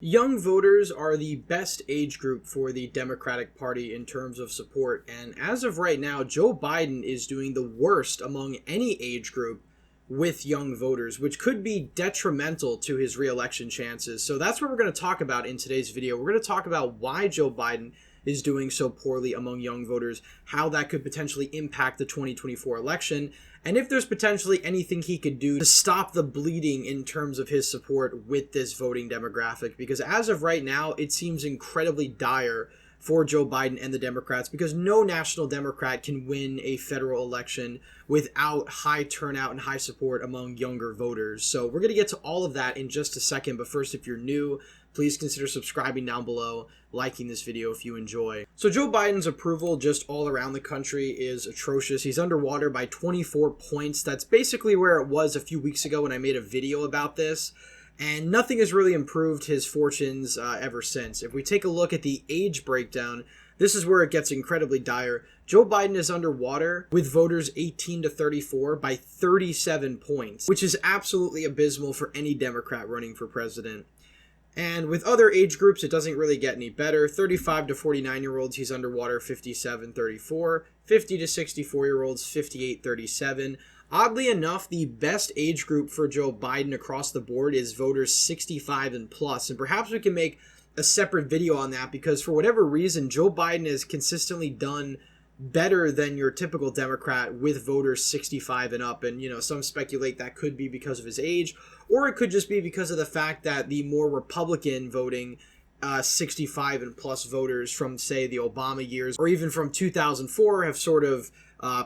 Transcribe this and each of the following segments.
Young voters are the best age group for the Democratic Party in terms of support, and as of right now, Joe Biden is doing the worst among any age group with young voters, which could be detrimental to his re-election chances. So that's what we're going to talk about in today's video. We're going to talk about why Joe Biden is doing so poorly among young voters, how that could potentially impact the 2024 election, and if there's potentially anything he could do to stop the bleeding in terms of his support with this voting demographic. Because as of right now, it seems incredibly dire for Joe Biden and the Democrats, because no national Democrat can win a federal election without high turnout and high support among younger voters. So we're going to get to all of that in just a second. But first, if you're new, please consider subscribing down below, liking this video if you enjoy. So Joe Biden's approval just all around the country is atrocious. He's underwater by 24 points. That's basically where it was a few weeks ago when I made a video about this. And nothing has really improved his fortunes ever since. If we take a look at the age breakdown, this is where it gets incredibly dire. Joe Biden is underwater with voters 18 to 34 by 37 points, which is absolutely abysmal for any Democrat running for president. And with other age groups, it doesn't really get any better. 35 to 49-year-olds, he's underwater 57-34. 50 to 64-year-olds, 58-37. Oddly enough, the best age group for Joe Biden across the board is voters 65 and plus. And perhaps we can make a separate video on that, because for whatever reason, Joe Biden has consistently done better than your typical Democrat with voters 65 and up. And, some speculate that could be because of his age, or it could just be because of the fact that the more Republican voting 65 and plus voters from, say, the Obama years, or even from 2004 have sort of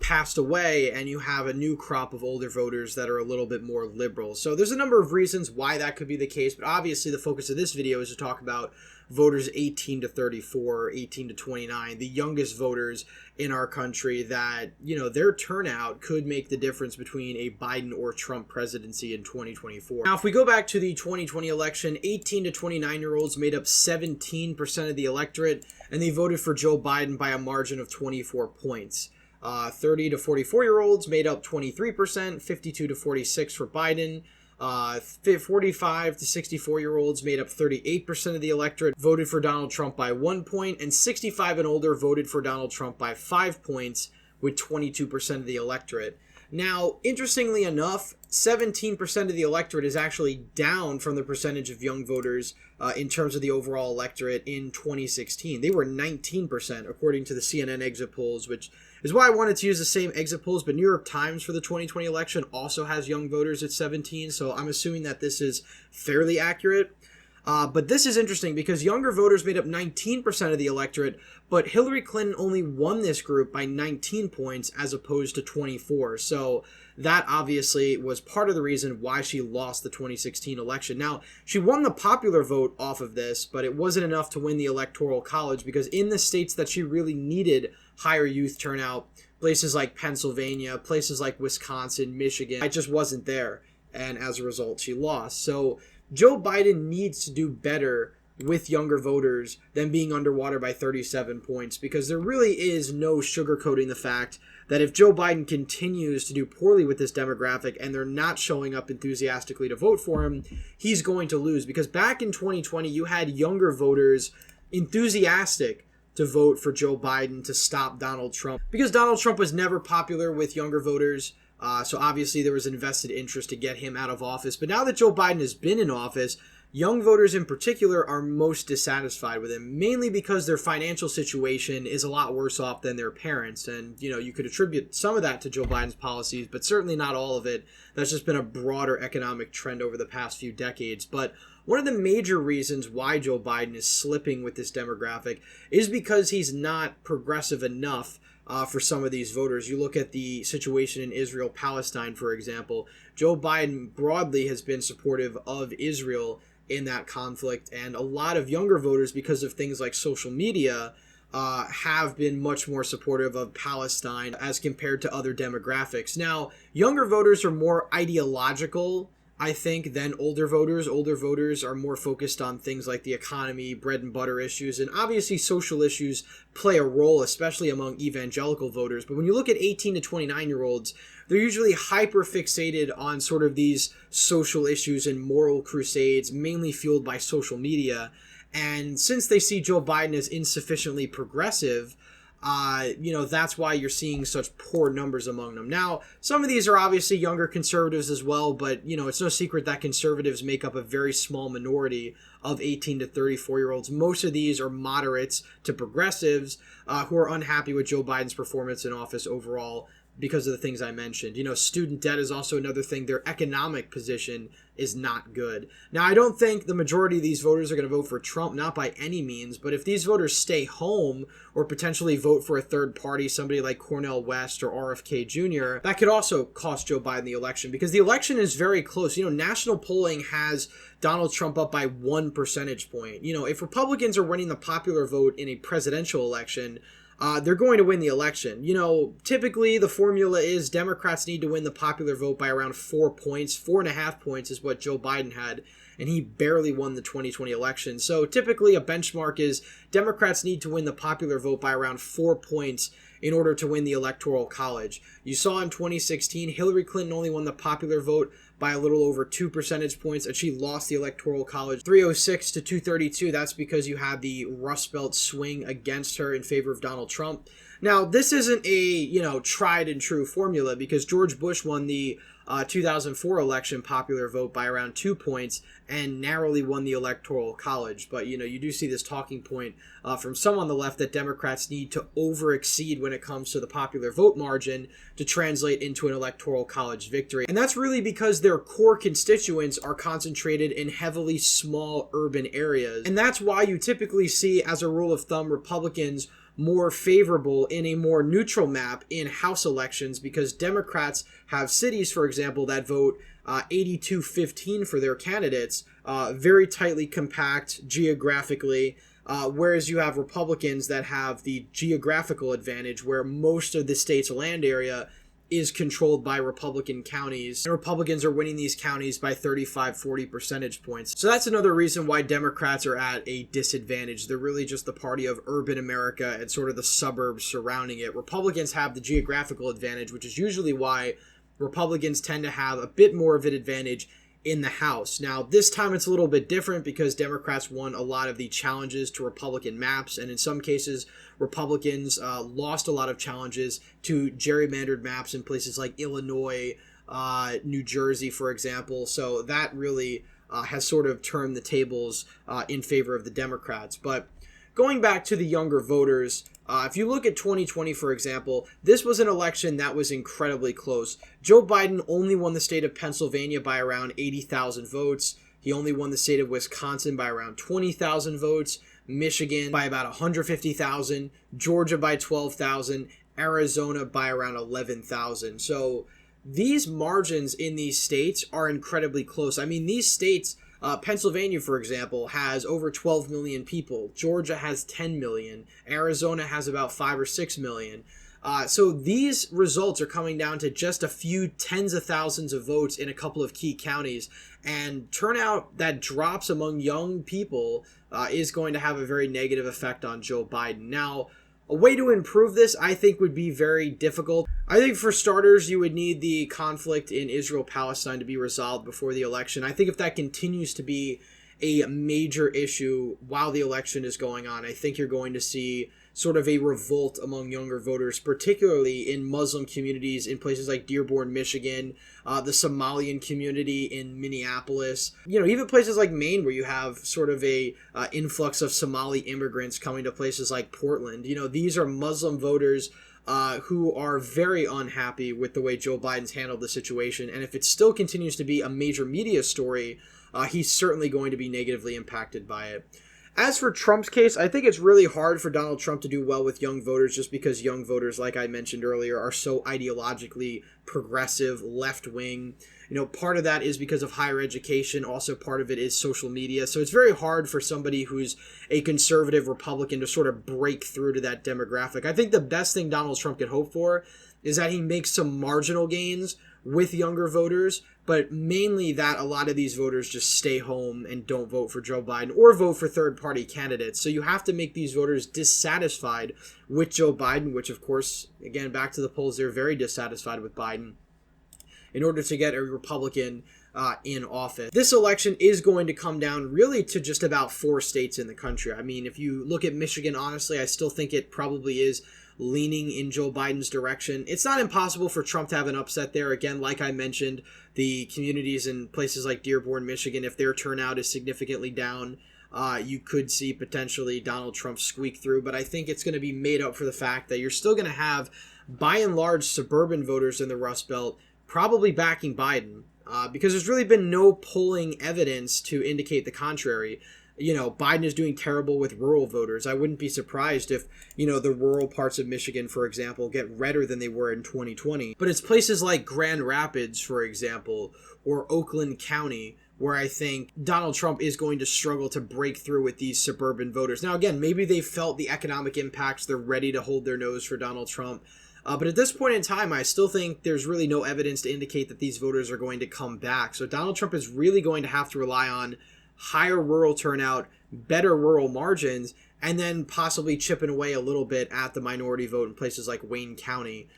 passed away, and you have a new crop of older voters that are a little bit more liberal. So there's a number of reasons why that could be the case, but obviously the focus of this video is to talk about voters 18 to 34, 18 to 29, the youngest voters in our country that, their turnout could make the difference between a Biden or Trump presidency in 2024. Now, if we go back to the 2020 election, 18 to 29-year-olds made up 17% of the electorate, and they voted for Joe Biden by a margin of 24 points. 30 to 44-year-olds made up 23%, 52 to 46 for Biden. 45 to 64-year-olds made up 38% of the electorate, voted for Donald Trump by 1 point, and 65 and older voted for Donald Trump by 5 points with 22% of the electorate. Now, interestingly enough, 17% of the electorate is actually down from the percentage of young voters in terms of the overall electorate in 2016. They were 19%, according to the CNN exit polls, which is why I wanted to use the same exit polls, but New York Times for the 2020 election also has young voters at 17, so I'm assuming that this is fairly accurate. But this is interesting because younger voters made up 19% of the electorate, but Hillary Clinton only won this group by 19 points as opposed to 24. So that obviously was part of the reason why she lost the 2016 election. Now, she won the popular vote off of this, but it wasn't enough to win the Electoral College, because in the states that she really needed higher youth turnout, places like Pennsylvania, places like Wisconsin, Michigan, it just wasn't there. And as a result, she lost. So Joe Biden needs to do better with younger voters than being underwater by 37 points, because there really is no sugarcoating the fact that if Joe Biden continues to do poorly with this demographic and they're not showing up enthusiastically to vote for him, he's going to lose. Because back in 2020, you had younger voters enthusiastic to vote for Joe Biden to stop Donald Trump, because Donald Trump was never popular with younger voters. So obviously there was an invested interest to get him out of office. But now that Joe Biden has been in office, young voters in particular are most dissatisfied with him, mainly because their financial situation is a lot worse off than their parents. And, you could attribute some of that to Joe Biden's policies, but certainly not all of it. That's just been a broader economic trend over the past few decades. But one of the major reasons why Joe Biden is slipping with this demographic is because he's not progressive enough for some of these voters. You look at the situation in Israel-Palestine, for example. Joe Biden broadly has been supportive of Israel in that conflict, and a lot of younger voters, because of things like social media, have been much more supportive of Palestine as compared to other demographics. Now, younger voters are more ideological I think, than older voters. Older voters are more focused on things like the economy, bread and butter issues, and obviously social issues play a role, especially among evangelical voters. But when you look at 18 to 29-year-olds, they're usually hyper fixated on sort of these social issues and moral crusades, mainly fueled by social media. And since they see Joe Biden as insufficiently progressive, that's why you're seeing such poor numbers among them. Now, some of these are obviously younger conservatives as well, but, it's no secret that conservatives make up a very small minority of 18 to 34-year-olds. Most of these are moderates to progressives who are unhappy with Joe Biden's performance in office overall because of the things I mentioned. Student debt is also another thing. Their economic position is not good. Now, I don't think the majority of these voters are going to vote for Trump, not by any means, but if these voters stay home or potentially vote for a third party, somebody like Cornel West or RFK Jr., that could also cost Joe Biden the election because the election is very close. National polling has Donald Trump up by 1 percentage point. If Republicans are winning the popular vote in a presidential election, they're going to win the election. Typically the formula is Democrats need to win the popular vote by around 4 points. 4.5 points is what Joe Biden had, and he barely won the 2020 election. So typically a benchmark is Democrats need to win the popular vote by around 4 points in order to win the Electoral College. You saw in 2016, Hillary Clinton only won the popular vote by a little over 2 percentage points, and she lost the Electoral College 306 to 232. That's because you had the Rust Belt swing against her in favor of Donald Trump. Now, this isn't a, tried and true formula because George Bush won the 2004 election popular vote by around 2 points and narrowly won the Electoral College. But, you do see this talking point from some on the left that Democrats need to over-exceed when it comes to the popular vote margin to translate into an Electoral College victory. And that's really because their core constituents are concentrated in heavily small urban areas. And that's why you typically see, as a rule of thumb, Republicans more favorable in a more neutral map in House elections because Democrats have cities, for example, that vote 82-15 for their candidates, very tightly compact geographically, whereas you have Republicans that have the geographical advantage where most of the state's land area is controlled by Republican counties, and Republicans are winning these counties by 35-40 percentage points. So that's another reason why Democrats are at a disadvantage. They're really just the party of urban America and sort of the suburbs surrounding it. Republicans have the geographical advantage, which is usually why Republicans tend to have a bit more of an advantage in the House. Now, this time it's a little bit different because Democrats won a lot of the challenges to Republican maps, and in some cases, Republicans lost a lot of challenges to gerrymandered maps in places like Illinois, New Jersey, for example. So that really has sort of turned the tables in favor of the Democrats. But going back to the younger voters, if you look at 2020, for example, this was an election that was incredibly close. Joe Biden only won the state of Pennsylvania by around 80,000 votes. He only won the state of Wisconsin by around 20,000 votes. Michigan by about 150,000, Georgia by 12,000, Arizona by around 11,000. So these margins in these states are incredibly close. I mean, these states, Pennsylvania, for example, has over 12 million people. Georgia has 10 million. Arizona has about 5 or 6 million. So these results are coming down to just a few tens of thousands of votes in a couple of key counties. And turnout that drops among young people is going to have a very negative effect on Joe Biden. Now, a way to improve this, I think, would be very difficult. I think for starters, you would need the conflict in Israel-Palestine to be resolved before the election. I think if that continues to be a major issue while the election is going on, I think you're going to see sort of a revolt among younger voters, particularly in Muslim communities in places like Dearborn, Michigan, the Somalian community in Minneapolis, even places like Maine where you have sort of a influx of Somali immigrants coming to places like Portland. These are Muslim voters who are very unhappy with the way Joe Biden's handled the situation. And if it still continues to be a major media story, he's certainly going to be negatively impacted by it. As for Trump's case, I think it's really hard for Donald Trump to do well with young voters just because young voters, like I mentioned earlier, are so ideologically progressive, left-wing. Part of that is because of higher education. Also, part of it is social media. So it's very hard for somebody who's a conservative Republican to sort of break through to that demographic. I think the best thing Donald Trump could hope for is that he makes some marginal gains with younger voters, but mainly that a lot of these voters just stay home and don't vote for Joe Biden or vote for third-party candidates. So you have to make these voters dissatisfied with Joe Biden, which, of course, again, back to the polls, they're very dissatisfied with Biden, in order to get a Republican in office. This election is going to come down really to just about 4 states in the country. I mean, if you look at Michigan, honestly, I still think it probably is leaning in Joe Biden's direction. It's not impossible for Trump to have an upset there. Again, like I mentioned, the communities in places like Dearborn, Michigan, if their turnout is significantly down, you could see potentially Donald Trump squeak through. But I think it's going to be made up for the fact that you're still going to have, by and large, suburban voters in the Rust Belt probably backing Biden. Because there's really been no polling evidence to indicate the contrary. You know, Biden is doing terrible with rural voters. I wouldn't be surprised if, you know, the rural parts of Michigan, for example, get redder than they were in 2020. But it's places like Grand Rapids, for example, or Oakland County, where I think Donald Trump is going to struggle to break through with these suburban voters. Now, again, maybe they felt the economic impacts. They're ready to hold their nose for Donald Trump. But at this point in time, I still think there's really no evidence to indicate that these voters are going to come back. So Donald Trump is really going to have to rely on higher rural turnout, better rural margins, and then possibly chipping away a little bit at the minority vote in places like Wayne County,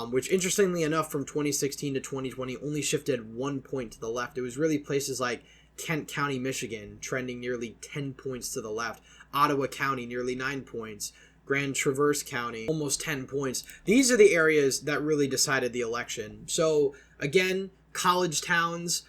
which, interestingly enough, from 2016 to 2020 only shifted 1 point to the left. It was really places like Kent County, Michigan, trending nearly 10 points to the left. Ottawa County, nearly 9 points. Grand Traverse County, almost 10 points. These are the areas that really decided the election. So, again, college towns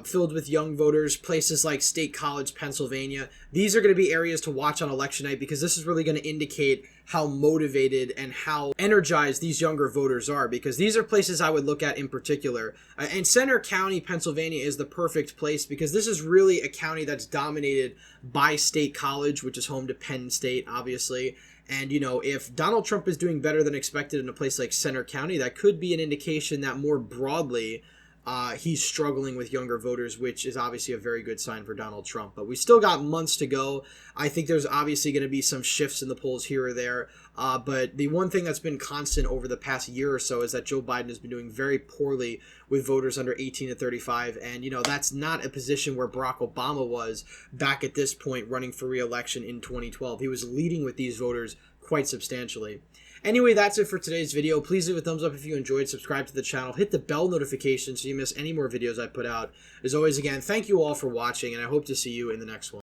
filled with young voters, places like State College, Pennsylvania. These are going to be areas to watch on election night, because this is really going to indicate how motivated and how energized these younger voters are, because these are places I would look at in particular. And Center County, Pennsylvania is the perfect place, because this is really a county that's dominated by State College, which is home to Penn State, obviously. And, you know, if Donald Trump is doing better than expected in a place like Center County, that could be an indication that more broadly he's struggling with younger voters, which is obviously a very good sign for Donald Trump. But we still got months to go. I think there's obviously going to be some shifts in the polls here or there. But the one thing that's been constant over the past year or so is that Joe Biden has been doing very poorly with voters under 18 to 35. And, you know, that's not a position where Barack Obama was back at this point running for re-election in 2012. He was leading with these voters quite substantially. Anyway, that's it for today's video. Please leave a thumbs up if you enjoyed, subscribe to the channel, hit the bell notification so you miss any more videos I put out. As always, again, thank you all for watching, and I hope to see you in the next one.